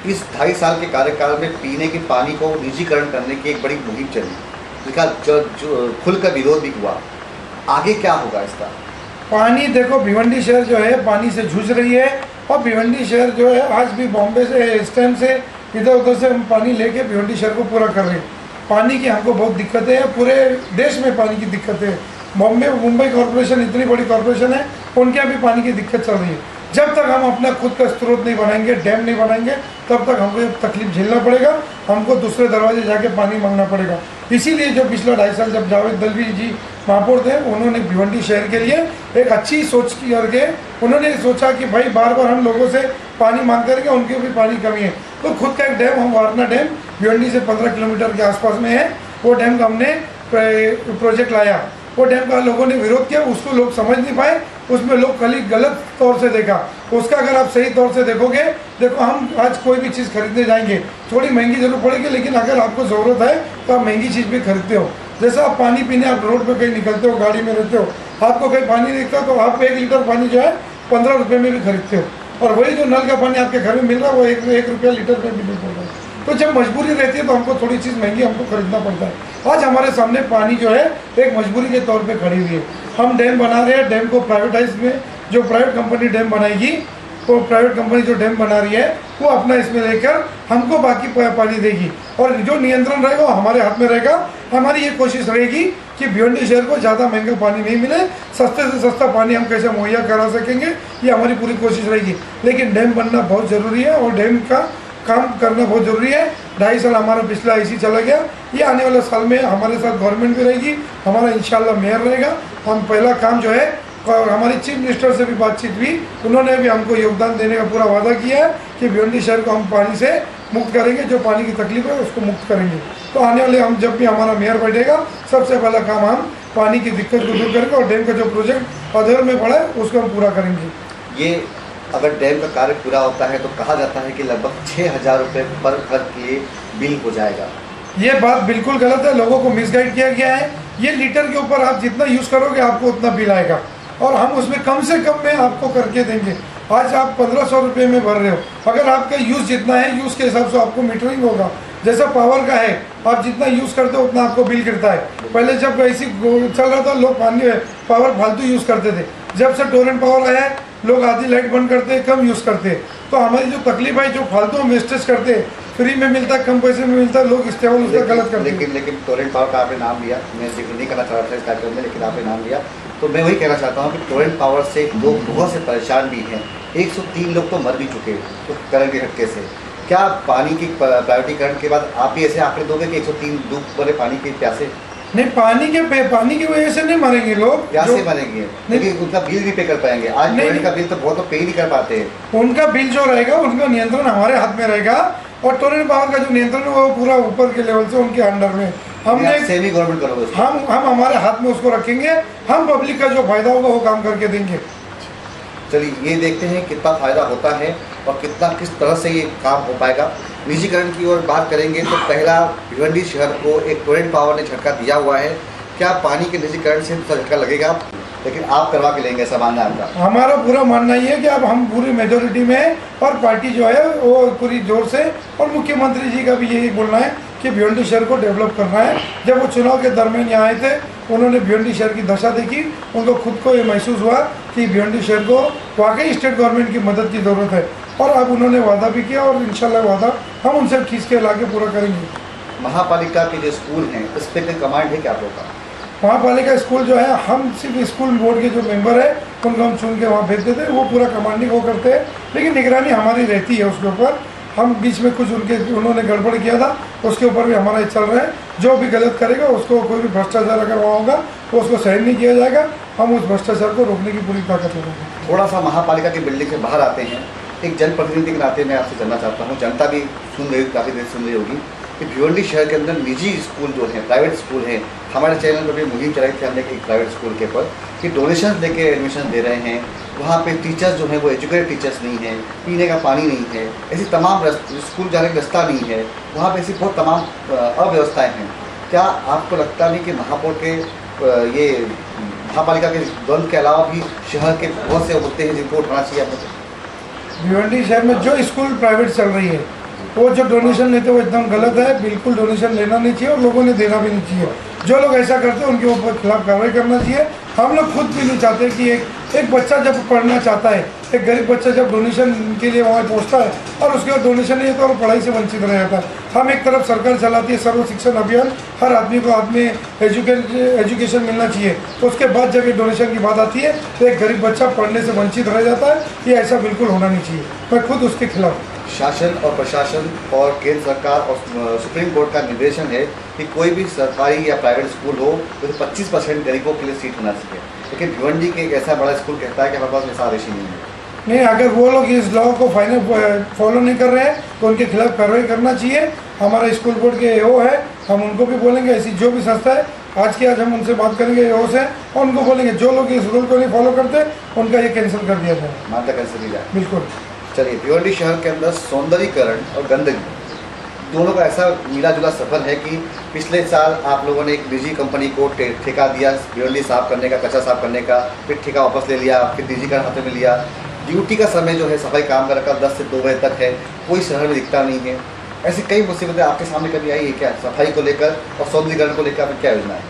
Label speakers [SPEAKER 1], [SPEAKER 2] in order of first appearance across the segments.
[SPEAKER 1] इस 2.5 साल के कार्यकाल में पीने के पानी को निजीकरण करने की एक बड़ी मुहिम चली, जिसका जो खुलकर विरोध भी हुआ। आगे क्या होगा इसका?
[SPEAKER 2] पानी देखो, भिवंडी शहर जो है पानी से जूझ रही है, और भिवंडी शहर जो है आज भी बॉम्बे से इस टाइम से इधर उधर से हम पानी लेके भिवंडी शहर को पूरा कर रहे हैं। पानी की हमको बहुत दिक्कतें हैं, पूरे देश में पानी की दिक्कतें हैं। बॉम्बे मुंबई कॉरपोरेशन इतनी बड़ी कॉरपोरेशन है, उनके यहाँ भी पानी की दिक्कत चल रही है। जब तक हम अपना खुद का स्रोत नहीं बनाएंगे, डैम नहीं बनाएंगे, तब तक हमको ये तकलीफ झेलना पड़ेगा। हमको दूसरे दरवाजे जाके पानी मांगना पड़ेगा। इसीलिए जो पिछला 2.5 साल जब जावेद दलवी जी महापौर थे, उन्होंने भिवंडी शहर के लिए एक अच्छी सोच करके उन्होंने सोचा कि भाई बार बार हम लोगों से पानी मांगते रहेंगे, उनकी भी पानी कमी है, तो खुद का एक डैम, हम वारना डैम भिवंडी से 15 किलोमीटर के आसपास में है, वो डैम का हमने प्रोजेक्ट लाया। वो डैम का लोगों ने विरोध किया, उसको लोग समझ नहीं पाए, उसमें लोग खाली गलत तौर से देखा। उसका अगर आप सही तौर से देखोगे, देखो हम आज कोई भी चीज़ खरीदने जाएंगे, थोड़ी महंगी जरूर पड़ेगी, लेकिन अगर आपको ज़रूरत है तो आप महंगी चीज़ भी खरीदते हो। जैसे आप पानी पीने आप रोड पे कहीं निकलते हो, गाड़ी में रहते हो, आपको कहीं पानी नहीं दिखता, तो आप 1 लीटर पानी जो है 15 रुपये में भी खरीदते हो, और वही जो नल का पानी आपके घर में मिल रहा है वो 1 रुपया लीटर में भी नहीं पड़ रहा है। तो जब मजबूरी रहती है तो हमको थोड़ी चीज़ महंगी हमको खरीदना पड़ता है। आज हमारे सामने पानी जो है एक मजबूरी के तौर पे खड़ी हुई है। हम डैम बना रहे हैं, डैम को प्राइवेटाइज में जो प्राइवेट कंपनी डैम बनाएगी, वो प्राइवेट कंपनी जो डैम बना रही है वो अपना इसमें लेकर हमको बाकी पानी देगी, और जो नियंत्रण रहेगा वो हमारे हाथ में रहेगा। हमारी ये कोशिश रहेगी कि भिवंडी शहर को ज़्यादा महंगा पानी नहीं मिले, सस्ते से सस्ता पानी हम कैसे मुहैया करा सकेंगे, ये हमारी पूरी कोशिश रहेगी। लेकिन डैम बनना बहुत ज़रूरी है, और डैम का काम करना बहुत ज़रूरी है। 2.5 साल हमारा पिछला ऐसी चला गया, ये आने वाले साल में हमारे साथ गवर्नमेंट भी रहेगी, हमारा इंशाल्लाह मेयर रहेगा। हम पहला काम जो है, और हमारी चीफ मिनिस्टर से भी बातचीत हुई, उन्होंने भी हमको योगदान देने का पूरा वादा किया है कि भिवंडी शहर को हम पानी से मुक्त करेंगे, जो पानी की तकलीफ है उसको मुक्त करेंगे। तो आने वाले हम जब भी हमारा मेयर बैठेगा, सबसे पहला काम हम पानी की दिक्कत को दूर करेंगे, और डैम का जो प्रोजेक्ट अधूरे में पड़ा है उसको हम पूरा करेंगे।
[SPEAKER 1] ये अगर डैम का कार्य पूरा होता है तो कहा जाता है कि लगभग 6,000 रुपये पर घर के लिए बिल हो जाएगा।
[SPEAKER 2] ये बात बिल्कुल गलत है, लोगों को मिसगाइड किया गया है। ये लीटर के ऊपर आप जितना यूज़ करोगे आपको उतना बिल आएगा, और हम उसमें कम से कम में आपको करके देंगे। आज आप 1500 रुपये में भर रहे हो, अगर आपका यूज़ जितना है यूज़ के हिसाब से आपको मीटरिंग होगा। जैसा पावर का है, आप जितना यूज़ करते हो उतना आपको बिल गिरता है। पहले जब ऐसी चल रहा था, लोग पानी पावर फालतू यूज़ करते थे। जब से टोरेंट पावर आया है, लोग आधी लाइट बंद करते हैं, कम यूज़ करते हैं। तो हमारी जो तकलीफ है, जो फालतू हम वेस्टेज करते हैं, फ्री में मिलता है, कम पैसे में मिलता है, लोग इस्तेमाल उसका गलत करते हैं।
[SPEAKER 1] लेकिन टोरेंट पावर का आपने नाम लिया, मैं जिक्र नहीं करना चाह रहा था इस कार्यक्रम में, लेकिन आपने नाम लिया तो मैं वही कहना चाहता हूँ कि टोरेंट पावर से लोग बहुत से परेशान भी हैं। 103 लोग तो मर भी चुके तो करंट के झटके से। क्या पानी की प्राइवेटीकरण के बाद आप भी ऐसे आंकड़े दोगे कि 103 डूब मरे पानी के प्यासे?
[SPEAKER 2] नहीं, पानी की वजह से नहीं मरेंगे लोग,
[SPEAKER 1] प्यासे मरेंगे, लेकिन उनका बिल भी पे कर पाएंगे। आज टोरेंट का बिल तो बहुत पे ही नहीं कर पाते हैं।
[SPEAKER 2] उनका बिल जो रहेगा उनका नियंत्रण हमारे हाथ में रहेगा, और टोरेंट पावर का जो नियंत्रण है वो पूरा ऊपर के लेवल से उनके अंडर में। हमने
[SPEAKER 1] सेमी गवर्नमेंट करोगे,
[SPEAKER 2] हम हमारे हाथ में उसको रखेंगे, हम पब्लिक का जो फायदा होगा वो काम करके देंगे।
[SPEAKER 1] चलिए ये देखते हैं कितना फ़ायदा होता है और किस तरह से ये काम हो पाएगा। निजीकरण की ओर बात करेंगे तो पहला भिवंडी शहर को एक टोरेंट पावर ने झटका दिया हुआ है। क्या पानी के निजीकरण से दूसरा झटका लगेगा? लेकिन आप करवा के लेंगे, ऐसा मानना है आपका?
[SPEAKER 2] हमारा पूरा मानना ये है कि अब हम पूरी मेजोरिटी में, और पार्टी जो है वो पूरी जोर से, और मुख्यमंत्री जी का भी यही बोलना है कि भिवंडी शहर को डेवलप करना है। जब वो चुनाव के दरमियान यहाँ आए थे, उन्होंने भिवंडी शहर की दशा देखी, उनको खुद को ये महसूस हुआ कि भिवंडी शहर को वाकई स्टेट गवर्नमेंट की मदद की ज़रूरत है, और अब उन्होंने वादा भी किया, और इंशाल्लाह वादा हम उनसे खींच के ला के पूरा करेंगे।
[SPEAKER 1] महापालिका के जो स्कूल हैं उस पर कोई कमांड है क्या आप लोग का?
[SPEAKER 2] महापालिका स्कूल जो है, हम सिर्फ स्कूल बोर्ड के जो मेंबर है उनको हम चुन के वहाँ भेज देते हैं, वो पूरा कमांडिंग वो करते हैं, लेकिन निगरानी हमारी रहती है उसके ऊपर। हम बीच में कुछ उन्होंने गड़बड़ किया था, उसके ऊपर भी हमारा चल रहा है। जो भी गलत करेगा उसको, कोई भी भ्रष्टाचार अगर वहाँ होगा तो उसको सहन नहीं किया जाएगा। हम उस भ्रष्टाचार को रोकने की पूरी ताकत लगाएंगे।
[SPEAKER 1] थोड़ा सा महापालिका की बिल्डिंग से बाहर आते हैं, एक जनप्रतिनिधि के नाते मैं आपसे जानना चाहता हूँ, जनता भी सुन रही, काफ़ी देर सुन रही होगी, कि भिवंडी शहर के अंदर निजी स्कूल जो हैं, प्राइवेट स्कूल हैं, हमारे चैनल पर भी मुहिम चलाई थी हमने एक प्राइवेट स्कूल के ऊपर कि डोनेशन देके एडमिशन दे रहे हैं। वहाँ पे टीचर्स जो हैं वो एजुकेटेड टीचर्स नहीं हैं, पीने का पानी नहीं है, ऐसी तमाम स्कूल जाने का रास्ता नहीं है, वहाँ पे ऐसी बहुत तमाम अव्यवस्थाएँ हैं। क्या आपको लगता नहीं कि महापौर के ये महापालिका के द्वंद्व के अलावा भी शहर के बहुत से मुद्दे हैं जिनको उठाना चाहिए? आपको
[SPEAKER 2] भिवंडी शहर में जो स्कूल प्राइवेट चल रही है वो जो डोनेशन लेते हैं वो एकदम गलत है, बिल्कुल डोनेशन लेना नहीं चाहिए और लोगों ने देना भी नहीं चाहिए। जो लोग ऐसा करते हैं उनके ऊपर खिलाफ कार्रवाई करना चाहिए। हम लोग खुद भी नहीं चाहते कि एक बच्चा जब पढ़ना चाहता है, एक गरीब बच्चा जब डोनेशन के लिए वहाँ पहुँचता है और उसके बाद डोनेशन नहीं होता और पढ़ाई से वंचित रह जाता है। हम एक तरफ सरकार चलाती है सर्व शिक्षण अभियान, हर आदमी को एजुकेशन मिलना चाहिए, तो उसके बाद जब ये डोनेशन की बात आती है तो एक गरीब बच्चा पढ़ने से वंचित रह जाता है। ये ऐसा बिल्कुल होना नहीं चाहिए, मैं खुद उसके खिलाफ।
[SPEAKER 1] शासन और प्रशासन और केंद्र सरकार और सुप्रीम कोर्ट का निर्देशन है कि कोई भी सरकारी या प्राइवेट स्कूल हो तो 25% गरीबों के लिए सीट होना चाहिए, लेकिन भिवंडी के एक ऐसा बड़ा स्कूल कहता है कि हमारे पास ऐसा आदेश ही नहीं है।
[SPEAKER 2] नहीं, अगर वो लोग इस लॉ को फॉलो नहीं कर रहे हैं तो उनके खिलाफ कार्रवाई करना चाहिए। हमारा स्कूल बोर्ड के एओ है, हम उनको भी बोलेंगे, ऐसी जो भी संस्था है आज हम उनसे बात करेंगे एओ से और उनको बोलेंगे जो लोग इस रूल को नहीं फॉलो करते उनका ये कैंसिल कर दिया जाए,
[SPEAKER 1] मान्यता कैंसिल की जाए।
[SPEAKER 2] बिल्कुल।
[SPEAKER 1] चलिए, भिवंडी शहर के अंदर सौंदर्यीकरण और गंदगी दोनों का ऐसा मिला जुला सफर है कि पिछले साल आप लोगों ने एक निजी कंपनी को ठेका दिया भिवंडी साफ करने का, कचरा साफ करने का, फिर ठेका वापस ले लिया, फिर निजी का हाथ में लिया। ड्यूटी का समय जो है सफाई कामगार का 10 से 2 बजे तक है, कोई शहर में दिखता नहीं है। ऐसी कई मुसीबतें आपके सामने कभी आई है क्या सफाई को लेकर और सौंदर्यीकरण को लेकर आपकी क्या योजना है?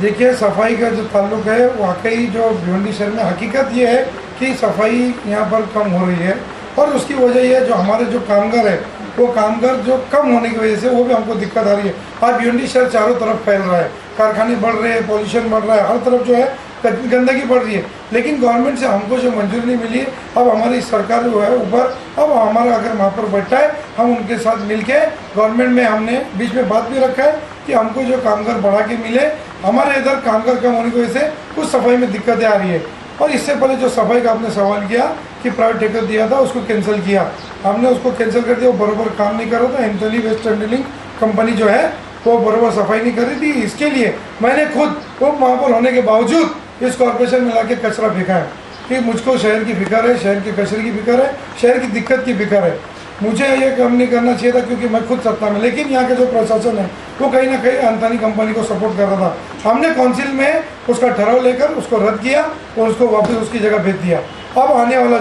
[SPEAKER 2] देखिए, सफाई का जो ताल्लुक है वाकई जो भिवंडी शहर में हकीकत ये है कि सफाई यहाँ पर कम हो रही है और उसकी वजह ये है जो हमारे जो कामगार है वो कामगार जो कम होने की वजह से वो भी हमको दिक्कत आ रही है। आज भिवंडी शहर चारों तरफ फैल रहा है, कारखाने बढ़ रहे हैं, पॉल्यूशन बढ़ रहा है, हर तरफ जो है गंदगी बढ़ रही है, लेकिन गवर्नमेंट से हमको जो मंजूरी नहीं मिली। अब हमारी सरकार जो है ऊपर, अब हमारा अगर वहाँ पर बैठा है हम उनके साथ मिलके गवर्नमेंट में हमने बीच में बात भी रखा है कि हमको जो कामगार बढ़ा के मिले। हमारे इधर कामगार कम होने की वजह से कुछ सफाई में दिक्कतें आ रही है। और इससे पहले जो सफाई का आपने सवाल किया कि प्राइवेट ठेका दिया था उसको कैंसिल किया, हमने उसको कैंसिल कर दिया। वो बराबर काम नहीं कर रहा था। एंथनी वेस्ट हैंडलिंग कंपनी जो है वो बराबर सफाई नहीं कर रही थी। इसके लिए मैंने खुद वो वहाँ पर होने के बावजूद इस कॉर्पोरेशन में लाके कचरा फेंका है कि मुझको शहर की फिक्र है, शहर के कचरे की फिक्र है, शहर की दिक्कत की फिक्र है। मुझे ये काम नहीं करना चाहिए था क्योंकि मैं खुद सत्ता में, लेकिन यहाँ का जो प्रशासन है वो कहीं ना कहीं अंतानी कंपनी को सपोर्ट कर रहा था। हमने काउंसिल में उसका ठहराव लेकर उसको रद्द किया और उसको वापस उसकी जगह भेज दिया। अब आने वाला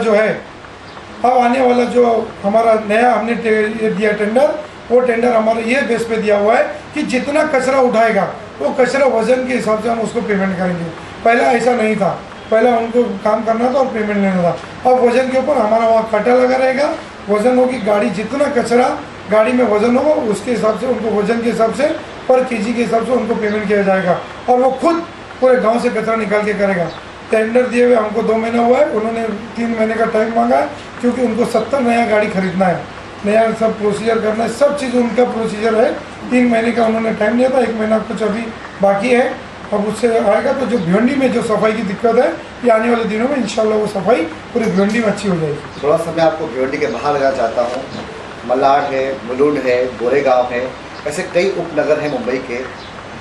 [SPEAKER 2] जो हमारा नया हमने दिया टेंडर, वो टेंडर हमारा ये बेस पे दिया हुआ है कि जितना कचरा उठाएगा वो कचरा वजन के हिसाब से हम उसको पेमेंट करेंगे। पहला ऐसा नहीं था, पहला उनको काम करना था और पेमेंट लेना था। अब वजन के ऊपर हमारा वहाँ कांटा लगा रहेगा, वजन होगी गाड़ी, जितना कचरा गाड़ी में वजन होगा उसके हिसाब से उनको वजन के हिसाब से पर केजी के हिसाब से उनको पेमेंट किया जाएगा और वो खुद पूरे गांव से कचरा निकाल के करेगा। टेंडर दिए हुए हमको 2 महीना हुआ है, उन्होंने 3 महीने का टाइम मांगा है क्योंकि उनको 70 नया गाड़ी खरीदना है, नया सब प्रोसीजर करना है, सब चीज़ उनका प्रोसीजर है। 3 महीने का उन्होंने टाइम दिया था, 1 महीना कुछ अभी बाकी है। अब उससे आएगा तो जो भिवंडी में जो सफाई की दिक्कत है ये आने वाले दिनों में इंशाल्लाह वो सफाई पूरी भिवंडी में अच्छी हो जाएगी।
[SPEAKER 1] थोड़ा सा मैं आपको भिवंडी के बाहर लगाना चाहता हूँ। मलाड है, मुलुंड है, गोरेगांव है, ऐसे कई उपनगर हैं मुंबई के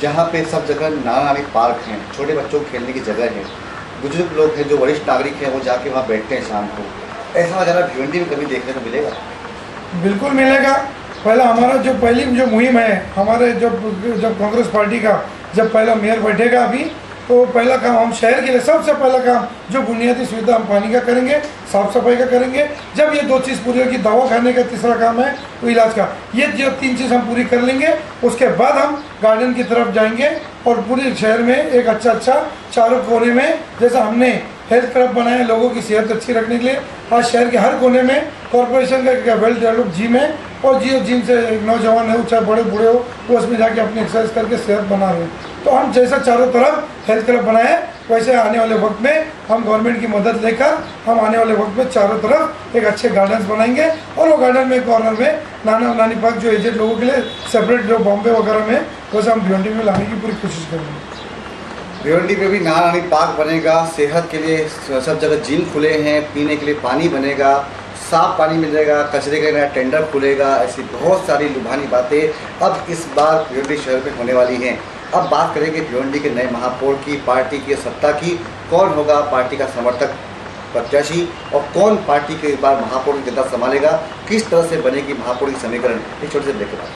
[SPEAKER 1] जहाँ पे सब जगह नाना नानी पार्क हैं, छोटे बच्चों को खेलने की जगह है, बुजुर्ग लोग हैं जो वरिष्ठ नागरिक हैं वो जाके वहाँ बैठते हैं शाम को। ऐसा नज़ारा भिवंडी में कभी देखने को मिलेगा?
[SPEAKER 2] बिल्कुल मिलेगा। पहला हमारा जो पहली जो मुहिम है हमारे जब कांग्रेस पार्टी का जब पहला मेयर बैठेगा अभी तो पहला काम हम शहर के लिए सबसे पहला काम जो बुनियादी सुविधा हम पानी का करेंगे, साफ सफाई का करेंगे। जब ये 2 चीज़ पूरी होगी, दवा खाने का तीसरा काम है वो इलाज का, ये जो 3 चीज़ हम पूरी कर लेंगे उसके बाद हम गार्डन की तरफ जाएंगे और पूरे शहर में एक अच्छा चारों कोने में जैसा हमने हेल्थ क्लब बनाया लोगों की सेहत अच्छी रखने के लिए, आज शहर के हर कोने में कॉर्पोरेशन का वेल डेवलप जिम है और जिम से नौजवान है चाहे बड़े बूढ़े हो वो उसमें जाके अपनी एक्सरसाइज करके सेहत बना रहे हैं। तो हम जैसा चारों तरफ हेल्थ क्लब बनाए वैसे आने वाले वक्त में हम गवर्नमेंट की मदद लेकर हम आने वाले वक्त में चारों तरफ एक अच्छे गार्डन्स बनाएंगे और वो गार्डन में कॉर्नर में नाना नानी पार्क जो एजेड लोगों के लिए सेपरेट जो बॉम्बे वगैरह में वैसे हम भिवंडी में लाने की पूरी कोशिश करेंगे।
[SPEAKER 1] भिवंडी में भी नाना नानी पार्क बनेगा, सेहत के लिए सब जगह जिम खुले हैं, पीने के लिए पानी बनेगा, साफ पानी मिलेगा, कचरे का नया टेंडर खुलेगा। ऐसी बहुत सारी लुभानी बातें अब इस बार भिवंडी शहर में होने वाली हैं। अब बात करेंगे भिवंडी के नए महापौर की, पार्टी की, सत्ता की। कौन होगा पार्टी का समर्थक प्रत्याशी और कौन पार्टी के इस बार महापौर की गद्दा संभालेगा, किस तरह से बनेगी महापौर की समीकरण, इस छोटे से ब्रेक के बाद।